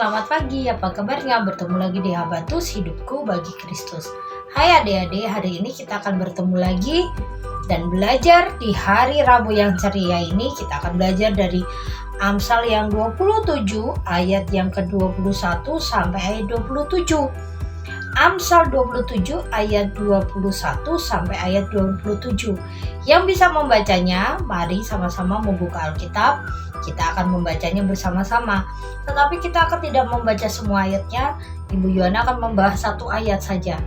selamat pagi. Apa kabarnya? Bertemu lagi di Habatus Hidupku Bagi Kristus. Hai adik-adik, hari ini kita akan bertemu lagi dan belajar di hari Rabu yang ceria ini. Kita akan belajar dari Amsal yang 27 ayat yang ke-21 sampai ayat 27. Amsal 27 ayat 21 sampai ayat 27. Yang bisa membacanya, mari sama-sama membuka Alkitab. Kita akan membacanya bersama-sama. Tetapi kita akan tidak membaca semua ayatnya. Ibu Yohana akan membahas satu ayat saja.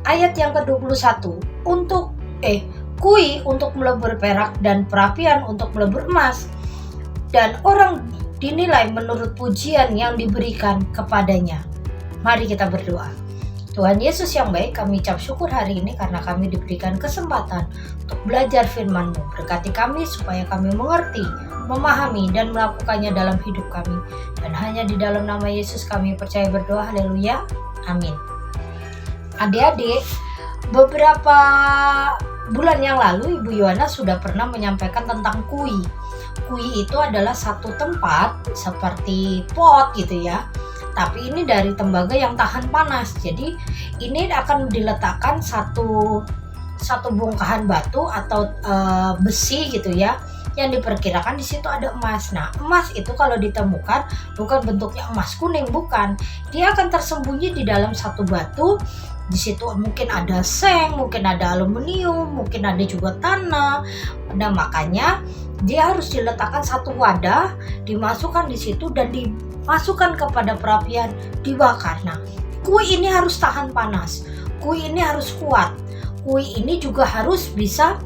Ayat yang ke-21. Kui untuk melebur perak dan perapian untuk melebur emas. Dan orang dinilai menurut pujian yang diberikan kepadanya. Mari kita berdoa. Tuhan Yesus yang baik, kami ucap syukur hari ini karena kami diberikan kesempatan untuk belajar firman-Mu. Berkati kami supaya kami mengerti, memahami, dan melakukannya dalam hidup kami. Dan hanya di dalam nama Yesus kami percaya berdoa, haleluya, amin. Adik-adik, beberapa bulan yang lalu Ibu Yohana sudah pernah menyampaikan tentang kui. Kui itu adalah satu tempat seperti pot gitu ya. Tapi ini dari tembaga yang tahan panas. Jadi ini akan diletakkan satu bongkahan batu atau besi gitu ya, yang diperkirakan di situ ada emas. Nah, emas itu kalau ditemukan bukan bentuknya emas kuning, bukan. Dia akan tersembunyi di dalam satu batu. Di situ mungkin ada seng, mungkin ada aluminium, mungkin ada juga tanah. Nah, makanya dia harus diletakkan satu wadah, dimasukkan di situ dan dimasukkan kepada perapian, dibakar. Nah, kui ini harus tahan panas. Kui ini harus kuat. Kui ini juga harus bisa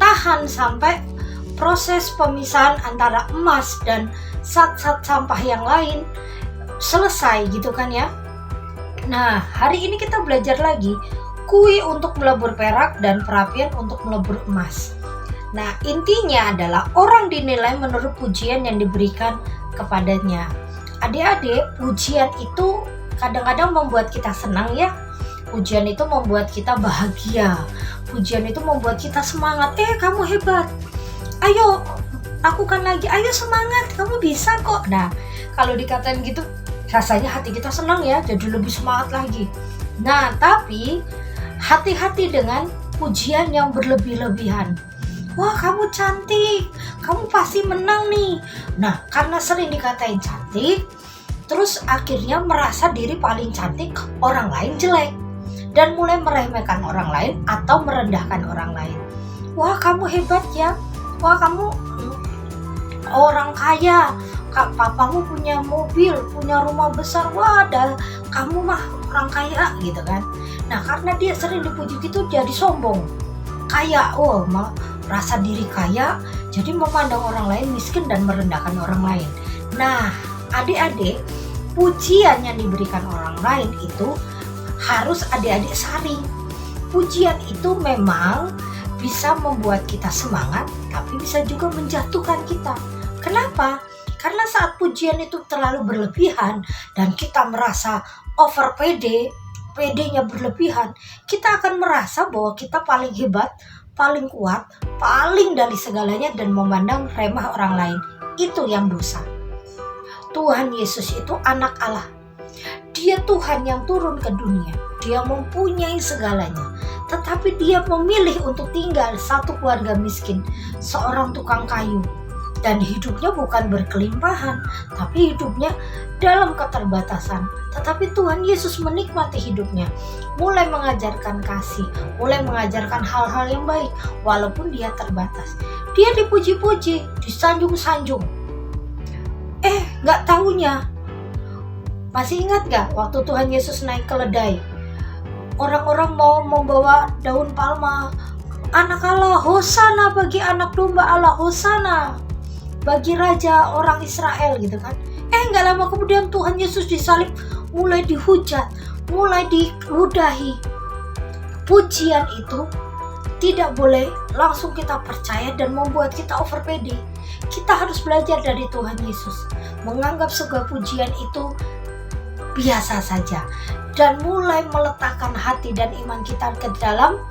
tahan sampai proses pemisahan antara emas dan zat-zat sampah yang lain selesai gitu kan ya. Nah, hari ini kita belajar lagi kui untuk melebur perak dan perapian untuk melebur emas. Nah, intinya adalah orang dinilai menurut pujian yang diberikan kepadanya. Adik-adik, pujian itu kadang-kadang membuat kita senang ya. Pujian itu membuat kita bahagia. Pujian itu membuat kita semangat. Kamu hebat. Ayo, lakukan lagi. Ayo semangat, kamu bisa kok. Nah, kalau dikatain gitu, rasanya hati kita senang ya, jadi lebih semangat lagi. Nah, tapi hati-hati dengan pujian yang berlebih-lebihan. Wah, kamu cantik, kamu pasti menang nih. Nah, karena sering dikatain cantik, terus akhirnya merasa diri paling cantik, orang lain jelek. Dan mulai meremehkan orang lain atau merendahkan orang lain. Wah, kamu hebat ya. Wah, kamu orang kaya. Papamu punya mobil, punya rumah besar. Wah, kamu mah orang kaya gitu kan. Nah, karena dia sering dipuji gitu jadi sombong. Kaya, rasa diri kaya, jadi memandang orang lain miskin dan merendahkan orang lain. Nah, adik-adik, pujian yang diberikan orang lain itu harus adik-adik saring. Pujian itu memang bisa membuat kita semangat, tapi bisa juga menjatuhkan kita. Kenapa? Karena saat pujian itu terlalu berlebihan dan kita merasa over pedenya berlebihan, kita akan merasa bahwa kita paling hebat, paling kuat, paling dari segalanya dan memandang remeh orang lain. Itu yang dosa. Tuhan Yesus itu anak Allah. Dia Tuhan yang turun ke dunia. Dia mempunyai segalanya. Tetapi dia memilih untuk tinggal satu keluarga miskin, seorang tukang kayu. Dan hidupnya bukan berkelimpahan, tapi hidupnya dalam keterbatasan. Tetapi Tuhan Yesus menikmati hidupnya, mulai mengajarkan kasih, mulai mengajarkan hal-hal yang baik, walaupun dia terbatas. Dia dipuji-puji, disanjung-sanjung. Gak taunya, masih ingat gak waktu Tuhan Yesus naik keledai? Orang-orang mau membawa daun palma, anak Allah, hosana bagi anak domba Allah, hosana bagi raja orang Israel gitu kan. Gak lama kemudian Tuhan Yesus disalib, mulai dihujat, mulai diludahi. Pujian itu tidak boleh langsung kita percaya dan membuat kita over pede. Kita harus belajar dari Tuhan Yesus, menganggap segala pujian itu biasa saja, dan mulai meletakkan hati dan iman kita ke dalam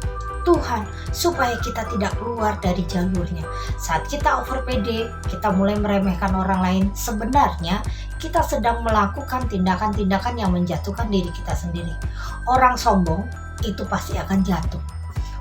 Tuhan supaya kita tidak keluar dari jalurnya. Saat kita over pede, kita mulai meremehkan orang lain, sebenarnya kita sedang melakukan tindakan-tindakan yang menjatuhkan diri kita sendiri. Orang sombong itu pasti akan jatuh.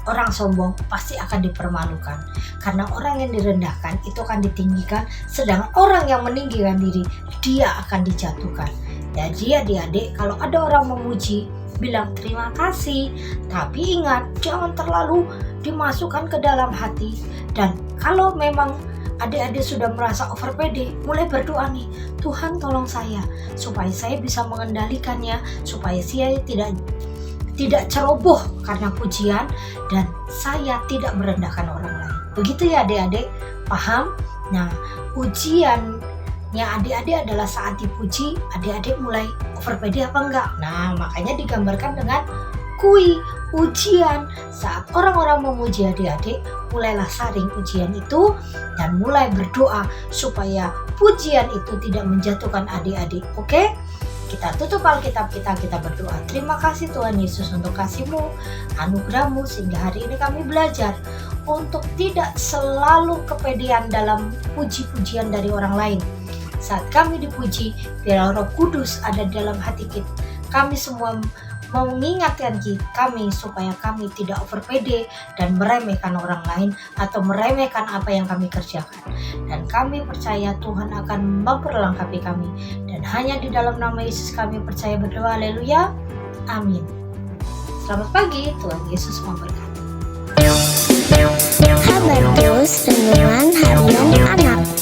Orang sombong pasti akan dipermalukan, karena orang yang direndahkan itu akan ditinggikan, sedangkan orang yang meninggikan diri, dia akan dijatuhkan. Jadi adik-adik, kalau ada orang memuji, bilang terima kasih, tapi ingat jangan terlalu dimasukkan ke dalam hati. Dan kalau memang adik-adik sudah merasa over pede, mulai berdoa nih, Tuhan tolong saya supaya saya bisa mengendalikannya, supaya saya tidak ceroboh karena pujian, dan saya tidak merendahkan orang lain. Begitu ya adik-adik, paham? Nah, ujiannya adik-adik adalah saat dipuji, adik-adik mulai over pede apa enggak? Nah, makanya digambarkan dengan kui, ujian. Saat orang-orang memuji adik-adik, mulailah saring ujian itu dan mulai berdoa supaya pujian itu tidak menjatuhkan adik-adik. Oke? Kita tutup Alkitab kita berdoa. Terima kasih Tuhan Yesus untuk kasih-Mu, anugerah-Mu, sehingga hari ini kami belajar untuk tidak selalu kepedean dalam puji-pujian dari orang lain. Saat kami dipuji, biar Roh Kudus ada di dalam hati kita. Kami semua mengingatkan kami supaya kami tidak over pede dan meremehkan orang lain atau meremehkan apa yang kami kerjakan. Dan kami percaya Tuhan akan memperlengkapi kami. Dan hanya di dalam nama Yesus kami percaya berdoa. Haleluya. Amin. Selamat pagi, Tuhan Yesus memberkati. Kabar Terus Renungan Harian Anak.